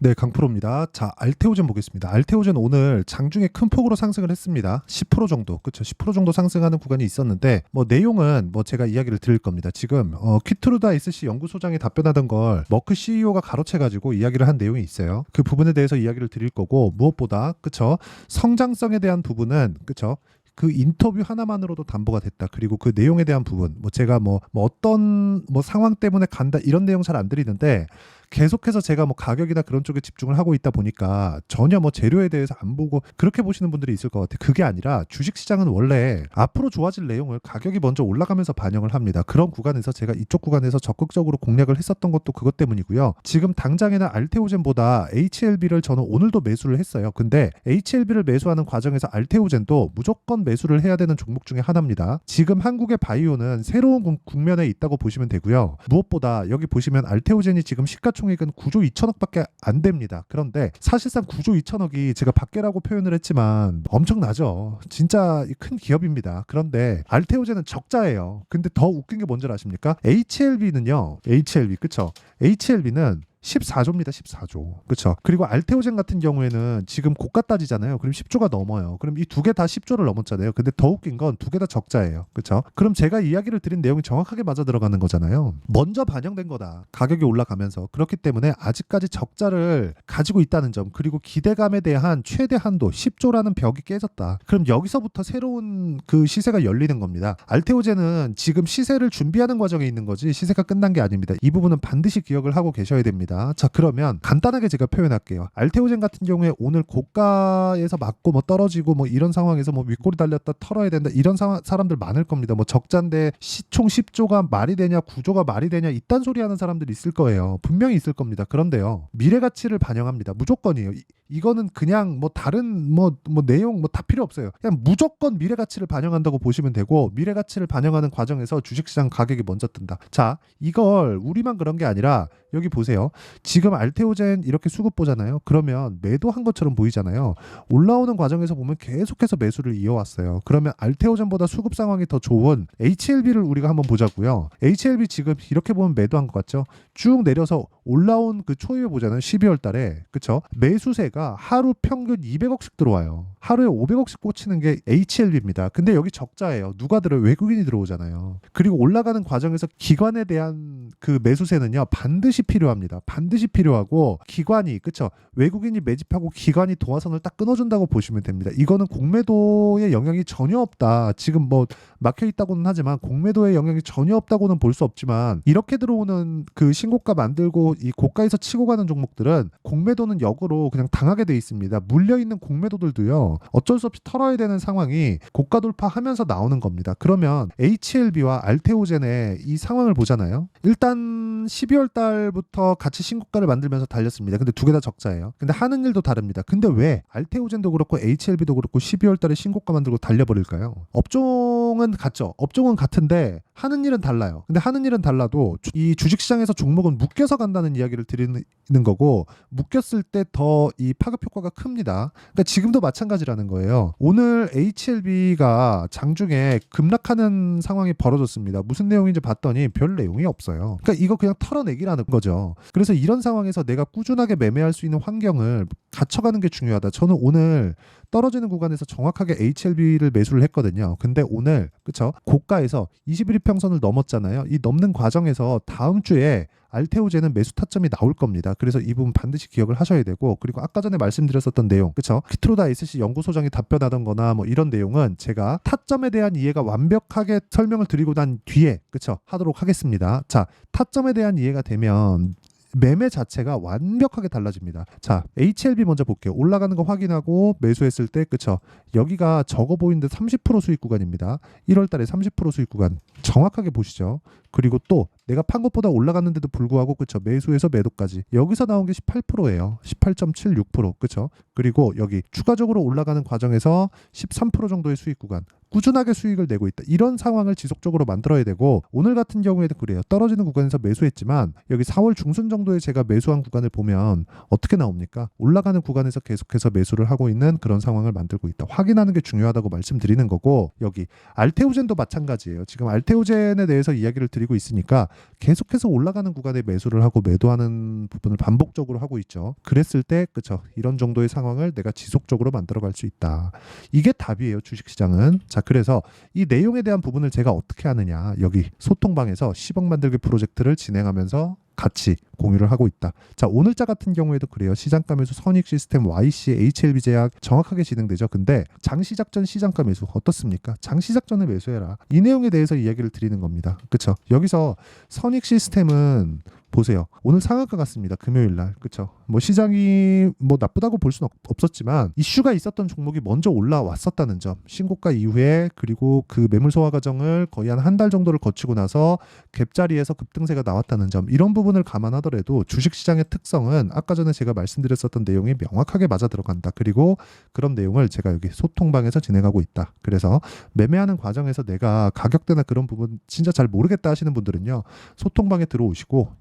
네, 강프로입니다. 자, 알테오젠 보겠습니다. 알테오젠 오늘 장중에 큰 폭으로 상승을 했습니다. 10% 정도, 그렇죠? 10% 정도 상승하는 구간이 있었는데 뭐 내용은 뭐 제가 이야기를 드릴 겁니다. 지금 퀴트루다 SC 연구소장이 답변하던 걸 머크 CEO가 가로채가지고 이야기를 한 내용이 있어요. 그 부분에 대해서 이야기를 드릴 거고 무엇보다 그렇죠? 성장성에 대한 부분은 그렇죠? 그 인터뷰 하나만으로도 담보가 됐다. 그리고 그 내용에 대한 부분, 뭐 제가 뭐 어떤 뭐 상황 때문에 간다 이런 내용 잘 안 드리는데 계속해서 제가 뭐 가격이나 그런 쪽에 집중을 하고 있다 보니까 전혀 뭐 재료에 대해서 안 보고 그렇게 보시는 분들이 있을 것 같아요. 그게 아니라 주식시장은 원래 앞으로 좋아질 내용을 가격이 먼저 올라가면서 반영을 합니다. 그런 구간에서 제가 이쪽 구간에서 적극적으로 공략을 했었던 것도 그것 때문이고요. 지금 당장에는 알테오젠보다 HLB를 저는 오늘도 매수를 했어요. 근데 HLB를 매수하는 과정에서 알테오젠도 무조건 매수를 해야 되는 종목 중에 하나입니다. 지금 한국의 바이오는 새로운 국면에 있다고 보시면 되고요. 무엇보다 여기 보시면 알테오젠이 지금 시가총액은 9조 2천억밖에 안 됩니다. 그런데 사실상 9조 2천억이 제가 밖에라고 표현을 했지만 엄청나죠. 진짜 큰 기업입니다. 그런데 알테오젠은 적자예요. 근데 더 웃긴 게 뭔지 아십니까? HLB는요. HLB 그쵸? HLB는 14조입니다. 14조. 그렇죠. 그리고 알테오젠 같은 경우에는 지금 고가 따지잖아요. 그럼 10조가 넘어요. 그럼 이 두 개 다 10조를 넘었잖아요. 근데 더 웃긴 건 두 개 다 적자예요. 그렇죠. 그럼 제가 이야기를 드린 내용이 정확하게 맞아 들어가는 거잖아요. 먼저 반영된 거다. 가격이 올라가면서. 그렇기 때문에 아직까지 적자를 가지고 있다는 점 그리고 기대감에 대한 최대 한도 10조라는 벽이 깨졌다. 그럼 여기서부터 새로운 그 시세가 열리는 겁니다. 알테오젠은 지금 시세를 준비하는 과정에 있는 거지 시세가 끝난 게 아닙니다. 이 부분은 반드시 기억을 하고 계셔야 됩니다. 자, 그러면 간단하게 제가 표현할게요. 알테오젠 같은 경우에 오늘 고가에서 맞고 뭐 떨어지고 뭐 이런 상황에서 뭐 윗골이 달렸다 털어야 된다 이런 사람들 많을 겁니다. 뭐 적자인데 시총 10조가 말이 되냐 9조가 말이 되냐 이딴 소리 하는 사람들이 있을 거예요. 분명히 있을 겁니다. 그런데요. 미래 가치를 반영합니다. 무조건이에요. 이거는 그냥 뭐 다른 뭐 내용 뭐 다 필요 없어요. 그냥 무조건 미래 가치를 반영한다고 보시면 되고 미래 가치를 반영하는 과정에서 주식시장 가격이 먼저 뜬다. 자, 이걸 우리만 그런 게 아니라 여기 보세요. 지금 알테오젠 이렇게 수급 보잖아요. 그러면 매도한 것처럼 보이잖아요. 올라오는 과정에서 보면 계속해서 매수를 이어왔어요. 그러면 알테오젠보다 수급 상황이 더 좋은 HLB를 우리가 한번 보자고요. HLB 지금 이렇게 보면 매도한 것 같죠? 쭉 내려서 올라온 그 초입에 보잖아요. 12월 달에. 그쵸? 매수세가 하루 평균 200억씩 들어와요. 하루에 500억씩 꽂히는 게 HLB입니다. 근데 여기 적자예요. 누가 들어요? 외국인이 들어오잖아요. 그리고 올라가는 과정에서 기관에 대한 그 매수세는요. 반드시 필요합니다. 반드시 필요하고 기관이 그쵸? 외국인이 매집하고 기관이 도화선을 딱 끊어준다고 보시면 됩니다. 이거는 공매도의 영향이 전혀 없다. 지금 뭐 막혀 있다고는 하지만 공매도의 영향이 전혀 없다고는 볼 수 없지만 이렇게 들어오는 그 신고가 만들고 이 고가에서 치고 가는 종목들은 공매도는 역으로 그냥 당하게 돼 있습니다. 물려있는 공매도들도요. 어쩔 수 없이 털어야 되는 상황이 고가 돌파하면서 나오는 겁니다. 그러면 HLB와 알테오젠의 이 상황을 보잖아요. 일단 12월 달부터 같이 신고가를 만들면서 달렸습니다. 근데 두 개 다 적자예요. 근데 하는 일도 다릅니다. 근데 왜 알테오젠도 그렇고 HLB도 그렇고 12월 달에 신고가 만들고 달려버릴까요? 업종은 같죠. 업종은 같은데 하는 일은 달라요. 근데 하는 일은 달라도 이 주식시장에서 종목은 묶여서 간다는 이야기를 드리는 거고 묶였을 때 더 이 파급 효과가 큽니다. 그러니까 지금도 마찬가지라는 거예요. 오늘 HLB가 장중에 급락하는 상황이 벌어졌습니다. 무슨 내용인지 봤더니 별 내용이 없어요. 그러니까 이거 그냥 털어내기라는 거죠. 그래서 이런 상황에서 내가 꾸준하게 매매할 수 있는 환경을 갖춰가는 게 중요하다. 저는 오늘 떨어지는 구간에서 정확하게 HLB를 매수를 했거든요. 근데 오늘 그쵸? 고가에서 21일평선을 넘었잖아요. 이 넘는 과정에서 다음 주에 알테오젠은 매수 타점이 나올 겁니다. 그래서 이 부분 반드시 기억을 하셔야 되고 그리고 아까 전에 말씀드렸었던 내용 그쵸? 퀴트루다 SC 연구소장이 답변하던 거나 뭐 이런 내용은 제가 타점에 대한 이해가 완벽하게 설명을 드리고 난 뒤에 그쵸? 하도록 하겠습니다. 자, 타점에 대한 이해가 되면 매매 자체가 완벽하게 달라집니다. 자, HLB 먼저 볼게요. 올라가는 거 확인하고 매수했을 때 그쵸? 여기가 적어 보이는데 30% 수익 구간입니다. 1월 달에 30% 수익 구간 정확하게 보시죠. 그리고 또 내가 판 것보다 올라갔는데도 불구하고 그쵸? 매수해서 매도까지 여기서 나온 게 18%예요. 18.76% 그쵸? 그리고 여기 추가적으로 올라가는 과정에서 13% 정도의 수익 구간 꾸준하게 수익을 내고 있다. 이런 상황을 지속적으로 만들어야 되고 오늘 같은 경우에도 그래요. 떨어지는 구간에서 매수했지만 여기 4월 중순 정도에 제가 매수한 구간을 보면 어떻게 나옵니까? 올라가는 구간에서 계속해서 매수를 하고 있는 그런 상황을 만들고 있다. 확인하는 게 중요하다고 말씀드리는 거고 여기 알테오젠도 마찬가지예요. 지금 알테오젠에 대해서 이야기를 드리고 있으니까 계속해서 올라가는 구간에 매수를 하고 매도하는 부분을 반복적으로 하고 있죠. 그랬을 때 그쵸 이런 정도의 상황을 내가 지속적으로 만들어갈 수 있다. 이게 답이에요. 주식시장은. 자 그래서 이 내용에 대한 부분을 제가 어떻게 하느냐 여기 소통방에서 10억 만들기 프로젝트를 진행하면서 같이 공유를 하고 있다. 자 오늘자 같은 경우에도 그래요. 시장가 매수 선익 시스템 YC HLB 제약 정확하게 진행되죠. 근데 장시작전 시장가 매수 어떻습니까? 장시작전을 매수해라. 이 내용에 대해서 이야기를 드리는 겁니다. 그쵸? 여기서 선익 시스템은 보세요. 오늘 상한가 같습니다. 금요일 날. 그쵸? 뭐 시장이 뭐 나쁘다고 볼 수는 없었지만 이슈가 있었던 종목이 먼저 올라왔었다는 점. 신고가 이후에 그리고 그 매물 소화 과정을 거의 한 달 정도를 거치고 나서 갭자리에서 급등세가 나왔다는 점. 이런 부분을 감안하더라도 주식시장의 특성은 아까 전에 제가 말씀드렸었던 내용이 명확하게 맞아 들어간다. 그리고 그런 내용을 제가 여기 소통방에서 진행하고 있다. 그래서 매매하는 과정에서 내가 가격대나 그런 부분 진짜 잘 모르겠다 하시는 분들은요. 소통방에 들어오시고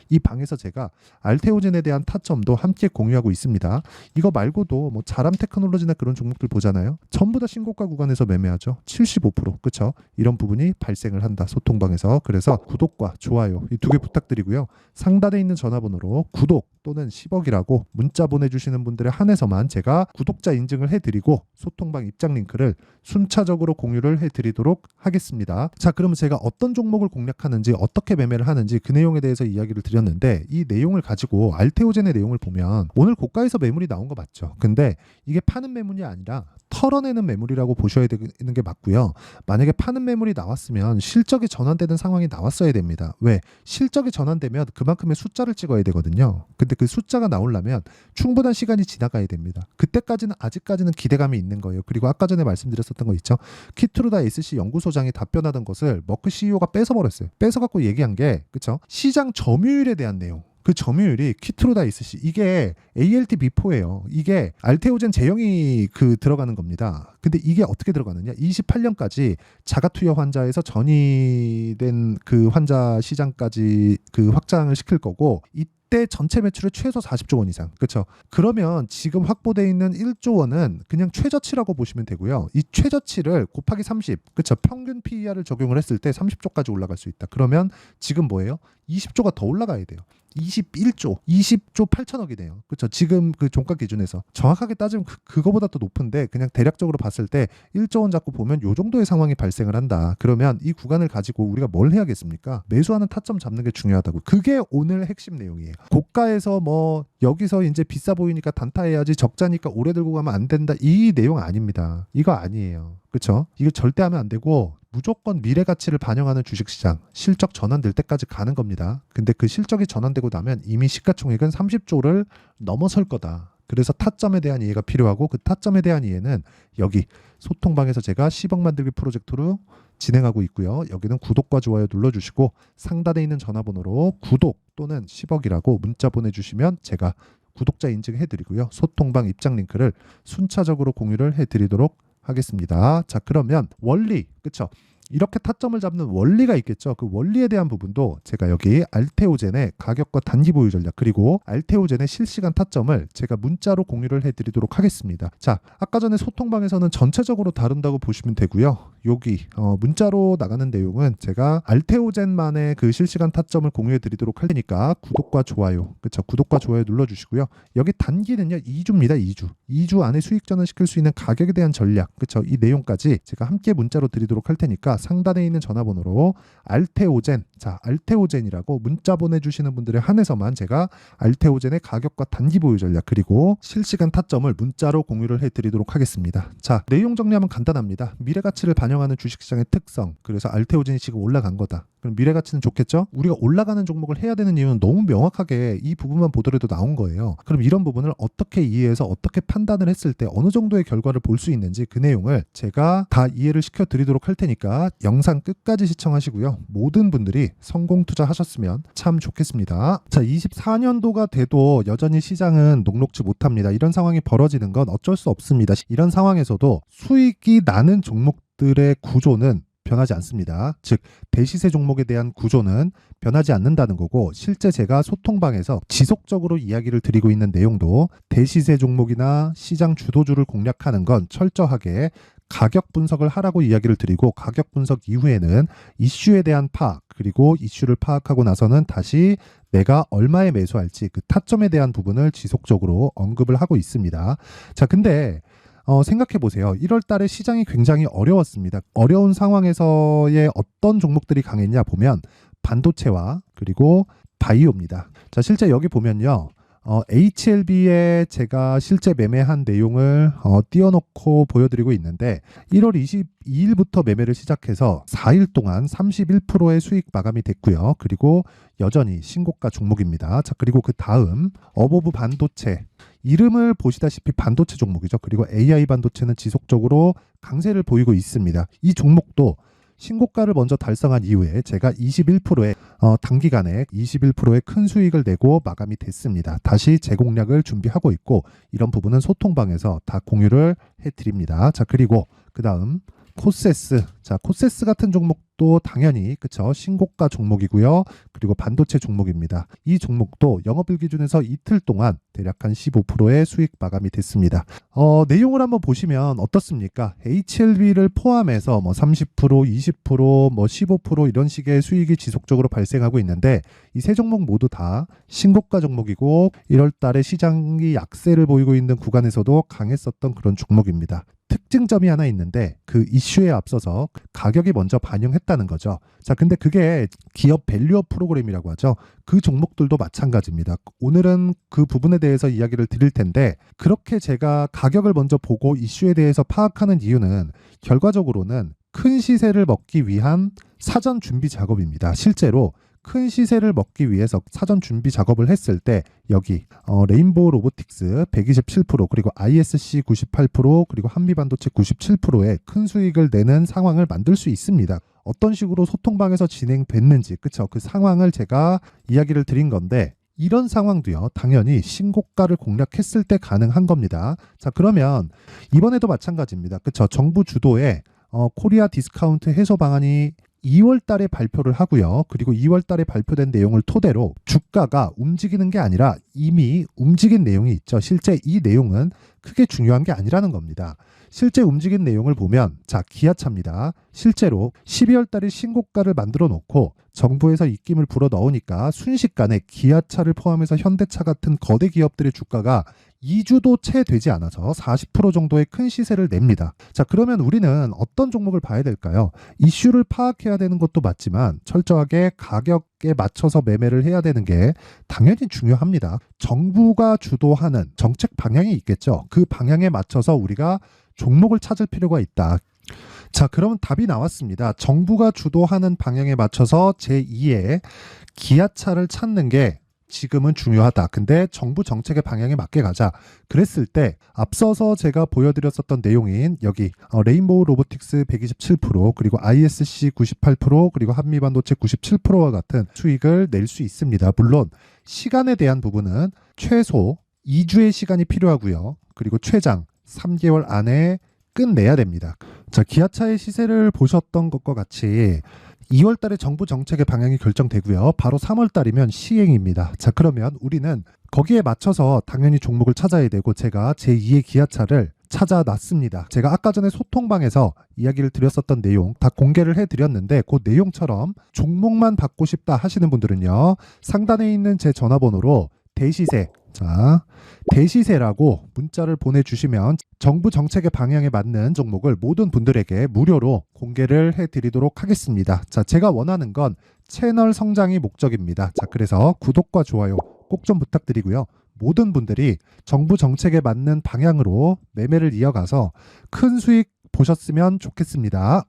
이 방에서 제가 알테오젠에 대한 타점도 함께 공유하고 있습니다. 이거 말고도 뭐 자람 테크놀로지나 그런 종목들 보잖아요. 전부 다 신고가 구간에서 매매하죠. 75% 그쵸? 이런 부분이 발생을 한다. 소통방에서. 그래서 구독과 좋아요 이 두 개 부탁드리고요. 상단에 있는 전화번호로 구독 또는 10억이라고 문자 보내주시는 분들에 한해서만 제가 구독자 인증을 해드리고 소통방 입장 링크를 순차적으로 공유를 해드리도록 하겠습니다. 자 그러면 제가 어떤 종목을 공략하는지 어떻게 매매를 하는지 그 내용에 대해서 이야기를 드렸는데 이 내용을 가지고 알테오젠의 내용을 보면 오늘 고가에서 매물이 나온 거 맞죠? 근데 이게 파는 매물이 아니라 털어내는 매물이라고 보셔야 되는 게 맞고요. 만약에 파는 매물이 나왔으면 실적이 전환되는 상황이 나왔어야 됩니다. 왜? 실적이 전환되면 그만큼의 숫자를 찍어야 되거든요. 근데 그 숫자가 나오려면 충분한 시간이 지나가야 됩니다. 그때까지는 아직까지는 기대감이 있는 거예요. 그리고 아까 전에 말씀드렸었던 거 있죠. 키트루다 SC 연구소장이 답변하던 것을 머크 CEO가 뺏어버렸어요. 뺏어갖고 얘기한 게 그쵸? 시장 점유율에 대한 내용. 그 점유율이 키트루다 SC 이게 ALT B4예요. 이게 알테오젠 제형이 들어가는 겁니다. 근데 이게 어떻게 들어가느냐? 28년까지 자가 투여 환자에서 전이된 그 환자 시장까지 확장을 시킬 거고 이때 전체 매출의 최소 40조 원 이상. 그렇죠? 그러면 지금 확보되어 있는 1조 원은 그냥 최저치라고 보시면 되고요. 이 최저치를 곱하기 30. 그렇죠? 평균 PER을 적용을 했을 때 30조까지 올라갈 수 있다. 그러면 지금 뭐예요? 20조가 더 올라가야 돼요. 20조 8천억이 돼요. 그렇죠? 지금 그 종가 기준에서 정확하게 따지면 그거보다 더 높은데 그냥 대략적으로 봤을 때 1조 원 잡고 보면 요 정도의 상황이 발생을 한다. 그러면 이 구간을 가지고 우리가 뭘 해야겠습니까? 매수하는 타점 잡는 게 중요하다고. 그게 오늘 핵심 내용이에요. 고가에서 뭐 여기서 이제 비싸 보이니까 단타해야지 적자니까 오래 들고 가면 안 된다. 이 내용 아닙니다. 이거 아니에요. 그렇죠? 이거 절대 하면 안 되고 무조건 미래 가치를 반영하는 주식시장 실적 전환될 때까지 가는 겁니다. 근데 그 실적이 전환되고 나면 이미 시가총액은 30조를 넘어설 거다. 그래서 타점에 대한 이해가 필요하고 그 타점에 대한 이해는 여기 소통방에서 제가 10억 만들기 프로젝트로 진행하고 있고요. 여기는 구독과 좋아요 눌러주시고 상단에 있는 전화번호로 구독 또는 10억이라고 문자 보내주시면 제가 구독자 인증해드리고요. 소통방 입장 링크를 순차적으로 공유를 해드리도록 하겠습니다. 자 그러면 원리 그쵸? 이렇게 타점을 잡는 원리가 있겠죠. 그 원리에 대한 부분도 제가 여기 알테오젠의 가격과 단기 보유 전략 그리고 알테오젠의 실시간 타점을 제가 문자로 공유를 해드리도록 하겠습니다. 자 아까 전에 소통방에서는 전체적으로 다룬다고 보시면 되고요. 여기 문자로 나가는 내용은 제가 알테오젠만의 그 실시간 타점을 공유해 드리도록 할 테니까 구독과 좋아요 그쵸? 구독과 좋아요 눌러주시고요. 여기 단기는요 2주입니다. 2주 안에 수익 전환시킬 수 있는 가격에 대한 전략 그쵸? 이 내용까지 제가 함께 문자로 드리도록 할 테니까 상단에 있는 전화번호로 알테오젠 자 알테오젠이라고 문자 보내주시는 분들에 한해서만 제가 알테오젠의 가격과 단기 보유 전략 그리고 실시간 타점을 문자로 공유를 해드리도록 하겠습니다. 자 내용 정리하면 간단합니다. 미래 가치를 반영하는 주식시장의 특성 그래서 알테오젠이 지금 올라간 거다. 그럼 미래 가치는 좋겠죠? 우리가 올라가는 종목을 해야 되는 이유는 너무 명확하게 이 부분만 보더라도 나온 거예요. 그럼 이런 부분을 어떻게 이해해서 어떻게 판단을 했을 때 어느 정도의 결과를 볼 수 있는지 그 내용을 제가 다 이해를 시켜 드리도록 할 테니까 영상 끝까지 시청하시고요. 모든 분들이 성공 투자하셨으면 참 좋겠습니다. 자, 24년도가 돼도 여전히 시장은 녹록지 못합니다. 이런 상황이 벌어지는 건 어쩔 수 없습니다. 이런 상황에서도 수익이 나는 종목들의 구조는 변하지 않습니다. 즉 대시세 종목에 대한 구조는 변하지 않는다는 거고, 실제 제가 소통방에서 지속적으로 이야기를 드리고 있는 내용도 대시세 종목이나 시장 주도주를 공략하는 건 철저하게 가격 분석을 하라고 이야기를 드리고, 가격 분석 이후에는 이슈에 대한 파악, 그리고 이슈를 파악하고 나서는 다시 내가 얼마에 매수할지 그 타점에 대한 부분을 지속적으로 언급을 하고 있습니다. 자, 근데 생각해 보세요. 1월 달에 시장이 굉장히 어려웠습니다. 어려운 상황에서의 어떤 종목들이 강했냐 보면 반도체와 그리고 바이오입니다. 자, 실제 여기 보면요. HLB에 제가 실제 매매한 내용을 띄워놓고 보여드리고 있는데, 1월 22일부터 매매를 시작해서 4일 동안 31%의 수익 마감이 됐고요. 그리고 여전히 신고가 종목입니다. 자, 그리고 그 다음 어보브 반도체, 이름을 보시다시피 반도체 종목이죠. 그리고 AI 반도체는 지속적으로 강세를 보이고 있습니다. 이 종목도 신고가를 먼저 달성한 이후에 제가 21%의 단기간에 21%의 큰 수익을 내고 마감이 됐습니다. 다시 재공략을 준비하고 있고, 이런 부분은 소통방에서 다 공유를 해드립니다. 자, 그리고 그 다음 코세스. 자, 코세스 같은 종목도 당연히 그쵸, 신고가 종목이고요. 그리고 반도체 종목입니다. 이 종목도 영업일 기준에서 이틀 동안 대략 한 15%의 수익 마감이 됐습니다. 내용을 한번 보시면 어떻습니까? HLB를 포함해서 뭐 30%, 20%, 뭐 15% 이런 식의 수익이 지속적으로 발생하고 있는데, 이 세 종목 모두 다 신고가 종목이고 1월 달에 시장이 약세를 보이고 있는 구간에서도 강했었던 그런 종목입니다. 특징점이 하나 있는데, 그 이슈에 앞서서 가격이 먼저 반영했다는 거죠. 자, 근데 그게 기업 밸류업 프로그램이라고 하죠. 그 종목들도 마찬가지입니다. 오늘은 그 부분에 대해서 이야기를 드릴 텐데, 그렇게 제가 가격을 먼저 보고 이슈에 대해서 파악하는 이유는 결과적으로는 큰 시세를 먹기 위한 사전 준비 작업입니다. 실제로 큰 시세를 먹기 위해서 사전 준비 작업을 했을 때 여기 레인보우 로보틱스 127%, 그리고 ISC 98%, 그리고 한미반도체 97%의 큰 수익을 내는 상황을 만들 수 있습니다. 어떤 식으로 소통방에서 진행됐는지, 그쵸? 그 상황을 제가 이야기를 드린 건데, 이런 상황도요, 당연히 신고가를 공략했을 때 가능한 겁니다. 자, 그러면 이번에도 마찬가지입니다. 그쵸? 정부 주도의 코리아 디스카운트 해소 방안이 2월 달에 발표를 하고요. 그리고 2월 달에 발표된 내용을 토대로 주가가 움직이는 게 아니라 이미 움직인 내용이 있죠. 실제 이 내용은 크게 중요한 게 아니라는 겁니다. 실제 움직인 내용을 보면, 자, 기아차입니다. 실제로 12월 달에 신고가를 만들어 놓고 정부에서 입김을 불어 넣으니까 순식간에 기아차를 포함해서 현대차 같은 거대 기업들의 주가가 2주도 채 되지 않아서 40% 정도의 큰 시세를 냅니다. 자, 그러면 우리는 어떤 종목을 봐야 될까요? 이슈를 파악해야 되는 것도 맞지만 철저하게 가격에 맞춰서 매매를 해야 되는 게 당연히 중요합니다. 정부가 주도하는 정책 방향이 있겠죠. 그 방향에 맞춰서 우리가 종목을 찾을 필요가 있다. 자, 그럼 답이 나왔습니다. 정부가 주도하는 방향에 맞춰서 제2의 기아차를 찾는 게 지금은 중요하다. 근데 정부 정책의 방향에 맞게 가자. 그랬을 때 앞서서 제가 보여드렸었던 내용인 여기 레인보우 로보틱스 127%, 그리고 ISC 98%, 그리고 한미반도체 97%와 같은 수익을 낼 수 있습니다. 물론 시간에 대한 부분은 최소 2주의 시간이 필요하고요. 그리고 최장 3개월 안에 끝내야 됩니다. 자, 기아차의 시세를 보셨던 것과 같이 2월 달에 정부 정책의 방향이 결정되고요. 바로 3월 달이면 시행입니다. 자, 그러면 우리는 거기에 맞춰서 당연히 종목을 찾아야 되고, 제가 제2의 기아차를 찾아놨습니다. 제가 아까 전에 소통방에서 이야기를 드렸었던 내용 다 공개를 해드렸는데, 그 내용처럼 종목만 받고 싶다 하시는 분들은요, 상단에 있는 제 전화번호로 대시세, 자, 대시세라고 문자를 보내주시면 정부 정책의 방향에 맞는 종목을 모든 분들에게 무료로 공개를 해드리도록 하겠습니다. 자, 제가 원하는 건 채널 성장이 목적입니다. 자, 그래서 구독과 좋아요 꼭 좀 부탁드리고요. 모든 분들이 정부 정책에 맞는 방향으로 매매를 이어가서 큰 수익 보셨으면 좋겠습니다.